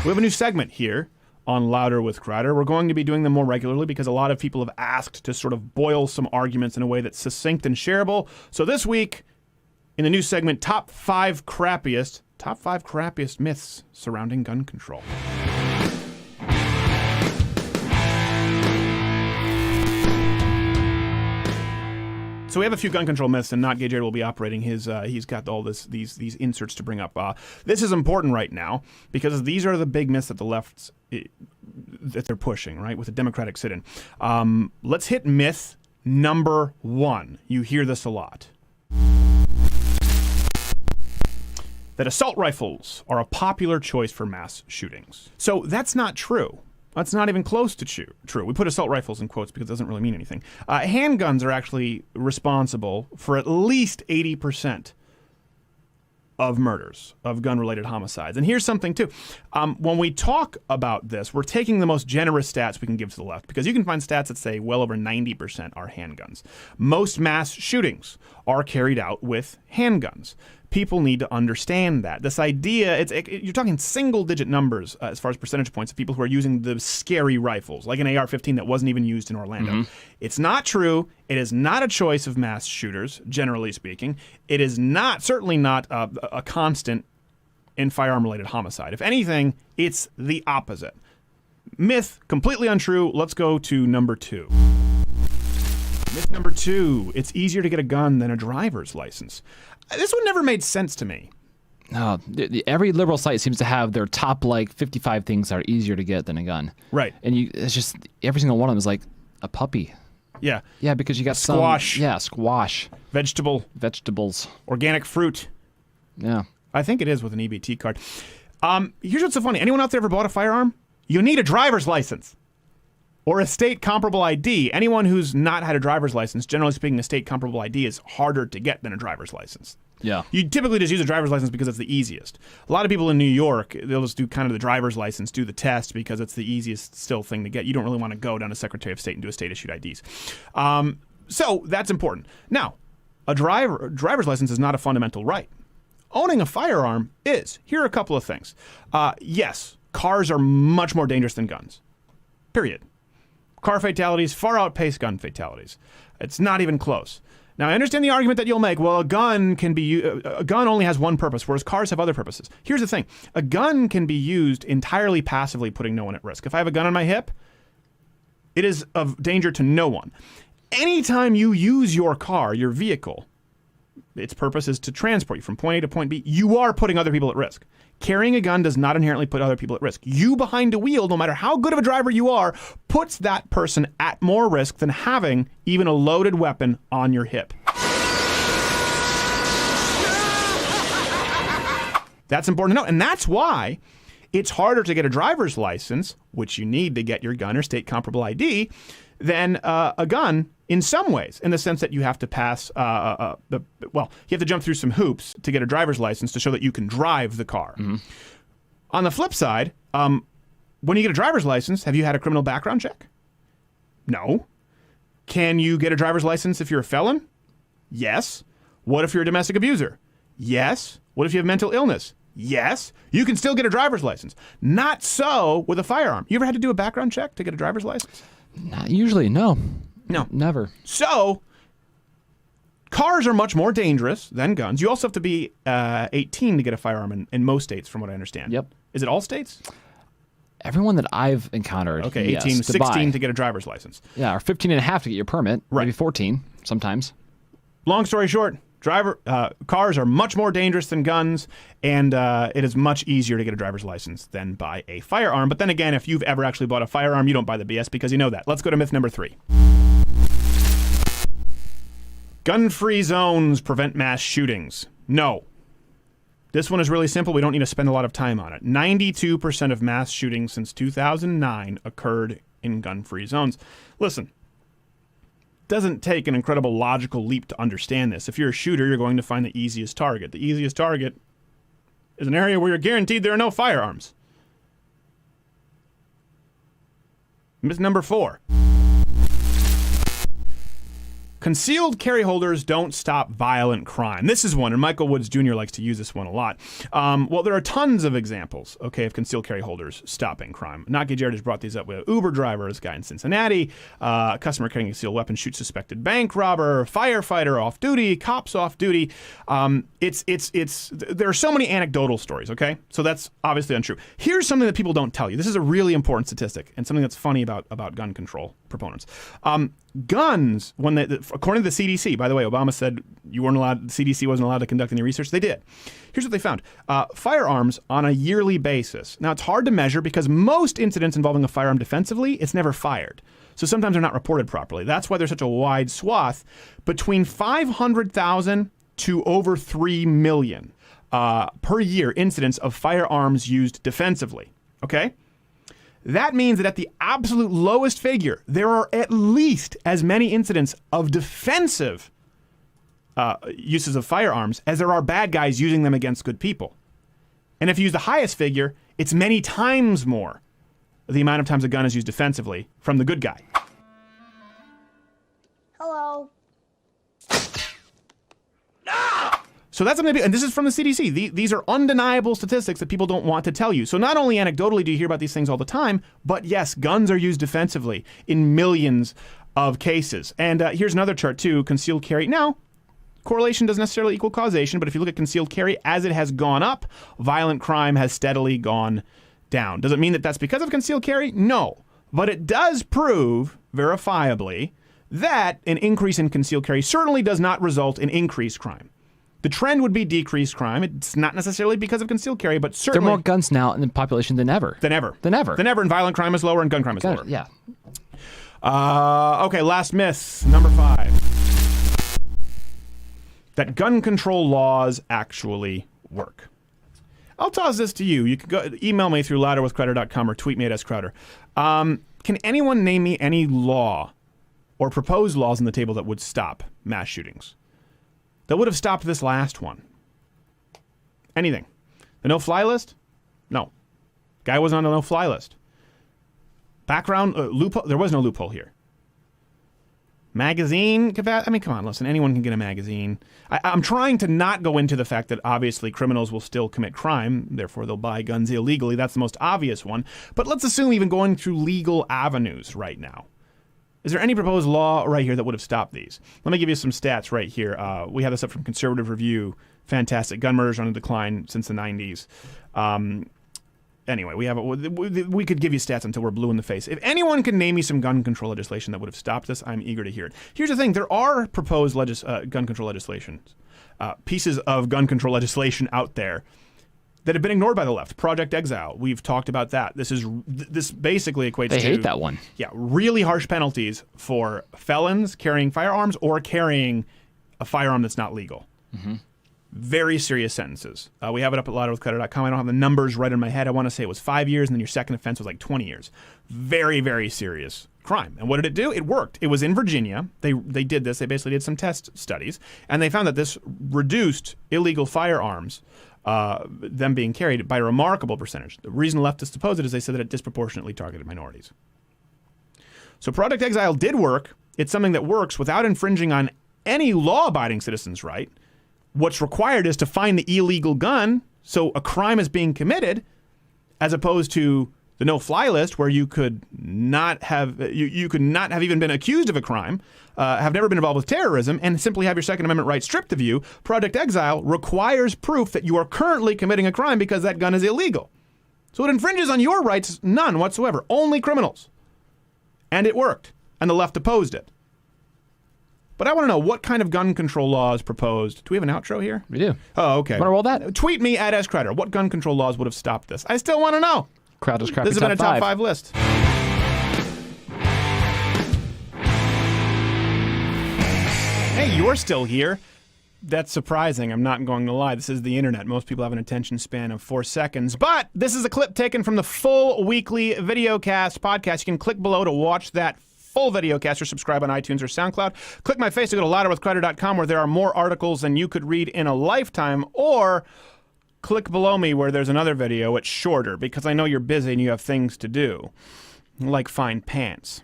We have a new segment here on Louder with Crowder. We're going to be doing them more regularly because a lot of people have asked to sort of boil some arguments in a way that's succinct and shareable. So this week, in the new segment, top five crappiest myths surrounding gun control. So we have a few gun control myths, and Not Gay Jared will be operating his. He's got all these inserts to bring up. This is important right now because these are the big myths that the left that they're pushing, right, with the Democratic sit-in. Let's hit myth number 1. You hear this a lot. That assault rifles are a popular choice for mass shootings. So that's not true. That's not even close to true. We put assault rifles in quotes because it doesn't really mean anything. Handguns are actually responsible for at least 80% of murders, of gun-related homicides. And here's something, too. When we talk about this, we're taking the most generous stats we can give to the left, because you can find stats that say well over 90% are handguns. Most mass shootings are carried out with handguns. People need to understand that. This idea, you're talking single-digit numbers as far as percentage points of people who are using the scary rifles, like an AR-15 that wasn't even used in Orlando. Mm-hmm. It's not true. It is not a choice of mass shooters, generally speaking. It is certainly not a constant in firearm-related homicide. If anything, it's the opposite. Myth, completely untrue. Let's go to number 2. Myth number 2, it's easier to get a gun than a driver's license. This one never made sense to me. No, every liberal site seems to have their top 55 things that are easier to get than a gun. Right. And it's just every single one of them is like a puppy. Yeah. Yeah, because you got squash. Squash. Vegetables. Organic fruit. Yeah. I think it is with an EBT card. Here's what's so funny. Anyone out there ever bought a firearm? You need a driver's license. Or a state comparable ID. Anyone who's not had a driver's license, generally speaking, a state comparable ID is harder to get than a driver's license. Yeah. You typically just use a driver's license because it's the easiest. A lot of people in New York, they'll just do kind of the driver's license, do the test because it's the easiest still thing to get. You don't really want to go down to Secretary of State and do a state-issued IDs. So that's important. Now, a driver's license is not a fundamental right. Owning a firearm is. Here are a couple of things. Yes, cars are much more dangerous than guns. Period. Car fatalities far outpace gun fatalities. It's not even close. Now, I understand the argument that you'll make. Well, a gun only has one purpose, whereas cars have other purposes. Here's the thing. A gun can be used entirely passively, putting no one at risk. If I have a gun on my hip, it is of danger to no one. Anytime you use your car, your vehicle, its purpose is to transport you from point A to point B, you are putting other people at risk. Carrying a gun does not inherently put other people at risk. You behind a wheel, no matter how good of a driver you are, puts that person at more risk than having even a loaded weapon on your hip. That's important to know. And that's why it's harder to get a driver's license, which you need to get your gun or state comparable ID, than a gun in some ways, in the sense that you have to pass, you have to jump through some hoops to get a driver's license to show that you can drive the car. Mm-hmm. On the flip side, when you get a driver's license, have you had a criminal background check? No. Can you get a driver's license if you're a felon? Yes. What if you're a domestic abuser? Yes. What if you have mental illness? Yes. You can still get a driver's license. Not so with a firearm. You ever had to do a background check to get a driver's license? Not usually, no. No. Never. So, cars are much more dangerous than guns. You also have to be 18 to get a firearm in most states, from what I understand. Yep. Is it all states? Everyone that I've encountered. Okay, 18, yes, 16 to get a driver's license. Yeah, or 15 and a half to get your permit. Right. Maybe 14 sometimes. Long story short, cars are much more dangerous than guns, and it is much easier to get a driver's license than buy a firearm. But then again, if you've ever actually bought a firearm, you don't buy the BS because you know that. Let's go to myth number 3. Gun-free zones prevent mass shootings. No. This one is really simple. We don't need to spend a lot of time on it. 92% of mass shootings since 2009 occurred in gun-free zones. Listen, it doesn't take an incredible logical leap to understand this. If you're a shooter, you're going to find the easiest target. The easiest target is an area where you're guaranteed there are no firearms. Myth number 4. Concealed carry holders don't stop violent crime. This is one, and Michael Woods Jr. likes to use this one a lot. Well, there are tons of examples, okay, of concealed carry holders stopping crime. Naki Jared has brought these up with Uber drivers, guy in Cincinnati, customer carrying a concealed weapon shoots suspected bank robber, firefighter off duty, cops off duty. There are so many anecdotal stories, okay? So that's obviously untrue. Here's something that people don't tell you. This is a really important statistic and something that's funny about gun control proponents. Guns, according to the CDC, by the way, Obama said the CDC wasn't allowed to conduct any research. They did. Here's what they found. Firearms on a yearly basis. Now, it's hard to measure because most incidents involving a firearm defensively, it's never fired. So sometimes they're not reported properly. That's why there's such a wide swath. Between 500,000 to over 3 million per year incidents of firearms used defensively. Okay? That means that at the absolute lowest figure, there are at least as many incidents of defensive uses of firearms as there are bad guys using them against good people. And if you use the highest figure, it's many times more the amount of times a gun is used defensively from the good guy. Hello. So that's something, and this is from the CDC. These are undeniable statistics that people don't want to tell you. So not only anecdotally do you hear about these things all the time, but yes, guns are used defensively in millions of cases. And here's another chart too, concealed carry. Now, correlation doesn't necessarily equal causation, but if you look at concealed carry, as it has gone up, violent crime has steadily gone down. Does it mean that that's because of concealed carry? No. But it does prove, verifiably, that an increase in concealed carry certainly does not result in increased crime. The trend would be decreased crime. It's not necessarily because of concealed carry, but certainly... There are more guns now in the population than ever. Than ever, and violent crime is lower, and gun crime is lower. Yeah. Okay, last myth, number 5. That gun control laws actually work. I'll toss this to you. You can go email me through louderwithcrowder.com or tweet me at @scrowder. Can anyone name me any law or proposed laws on the table that would stop mass shootings? That would have stopped this last one. Anything. The no-fly list? No. Guy wasn't on the no-fly list. Background loophole? There was no loophole here. Magazine capacity? I mean, come on, listen. Anyone can get a magazine. I'm trying to not go into the fact that obviously criminals will still commit crime, therefore they'll buy guns illegally. That's the most obvious one. But let's assume even going through legal avenues right now. Is there any proposed law right here that would have stopped these? Let me give you some stats right here. We have this up from Conservative Review. Fantastic. Gun murders are on a decline since the 90s. Anyway, we could give you stats until we're blue in the face. If anyone can name me some gun control legislation that would have stopped this, I'm eager to hear it. Here's the thing. There are proposed gun control legislations, pieces of gun control legislation out there that have been ignored by the left. Project Exile. We've talked about that. This basically equates to... They hate that one. Yeah, really harsh penalties for felons carrying firearms or carrying a firearm that's not legal. Mm-hmm. Very serious sentences. We have it up at louderwithcrowder.com. I don't have the numbers right in my head. I want to say it was 5 years, and then your second offense was like 20 years. Very, very serious crime. And what did it do? It worked. It was in Virginia. They did this. They basically did some test studies, and they found that this reduced illegal firearms, them being carried, by a remarkable percentage. The reason leftists oppose it is they said that it disproportionately targeted minorities. So Project Exile did work. It's something that works without infringing on any law-abiding citizen's right. What's required is to find the illegal gun, so a crime is being committed, as opposed to the no-fly list, where you could not have even been accused of a crime, have never been involved with terrorism, and simply have your Second Amendment rights stripped of you. Project Exile requires proof that you are currently committing a crime because that gun is illegal. So it infringes on your rights, none whatsoever, only criminals. And it worked, and the left opposed it. But I want to know, what kind of gun control laws proposed? Do we have an outro here? We do. Oh, okay. Want to roll that? Tweet me at @scrowder. What gun control laws would have stopped this? I still want to know. Crowder's Crappy This has been a top 5 list. Hey, you're still here. That's surprising. I'm not going to lie. This is the internet. Most people have an attention span of 4 seconds. But this is a clip taken from the full weekly videocast podcast. You can click below to watch that full videocast, or subscribe on iTunes or SoundCloud. Click my face to go to louderwithcrowder.com, where there are more articles than you could read in a lifetime, or click below me where there's another video. It's shorter because I know you're busy and you have things to do, like find pants.